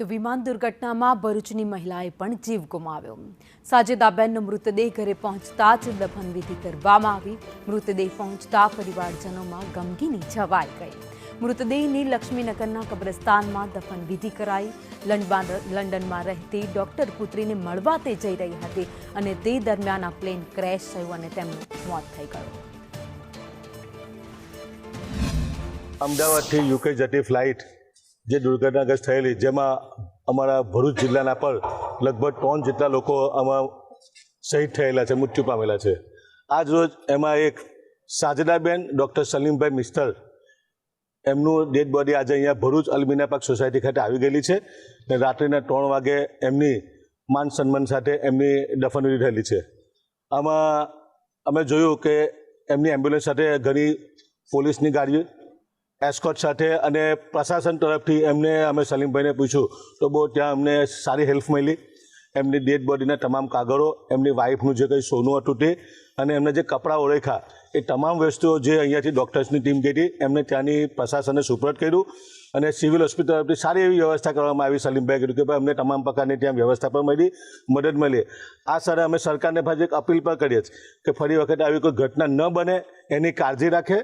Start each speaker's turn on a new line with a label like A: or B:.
A: તો વિમાન દુર્ઘટનામાં ભરૂચની મહિલાએ પણ જીવ ગુમાવ્યો। સાજેદાબેનનો મૃતદેહ ઘરે પહોંચતા જ દફનવિધિ કરવામાં આવી। મૃતદેહ પહોંચતા પરિવારજનોમાં ગમગીની છવાઈ ગઈ। મૃતદેહની લક્ષ્મીનગરના કબ્રસ્તાનમાં દફનવિધિ કરાઈ। લંડનમાં રહેતી ડોક્ટર પુત્રીને મળવા તે જઈ રહી હતી અને તે દરમિયાન આ પ્લેન ક્રેશ થયું અને તેમનું મોત થઈ ગયું।
B: અમદાવાદથી યુકે જતી ફ્લાઇટ જે દુર્ઘટનાગ્રસ્ત થયેલી, જેમાં અમારા ભરૂચ જિલ્લાના પર લગભગ 3 જેટલા લોકો આમાં શહીદ થયેલા છે, મૃત્યુ પામેલા છે। આજ રોજ એમાં એક સાજદાબેન ડૉક્ટર સલીમભાઈ મિસ્તર, એમનું ડેડ બોડી આજે અહીંયા ભરૂચ અલમીના પાર્ક સોસાયટી ખાતે આવી ગયેલી છે ને રાત્રિના 3 વાગે એમની માન સન્માન સાથે એમની દફનવિધિ થયેલી છે। આમાં અમે જોયું કે એમની એમ્બ્યુલન્સ સાથે ઘણી પોલીસની ગાડીઓ એસ્કોટ સાથે અને પ્રશાસન તરફથી એમને અમે સલીમભાઈને પૂછ્યું તો બહુ ત્યાં અમને સારી હેલ્પ મળી। એમની ડેડ બોડીના તમામ કાગળો, એમની વાઈફનું જે કંઈ સોનું હતું તે અને એમને જે કપડાં ઓળખ્યા એ તમામ વસ્તુઓ જે અહીંયાથી ડૉક્ટર્સની ટીમ ગઈ હતી એમને ત્યાંની પ્રશાસને સુપરત કર્યું અને સિવિલ હોસ્પિટલ તરફથી સારી એવી વ્યવસ્થા કરવામાં આવી। સલીમભાઈ કીધું કે ભાઈ અમને તમામ પ્રકારની ત્યાં વ્યવસ્થા પણ મળી, મદદ મળી। આ સરે અમે સરકારને પાછી એક અપીલ પણ કરીએ છીએ કે ફરી વખત આવી કોઈ ઘટના ન બને એની કાળજી રાખે।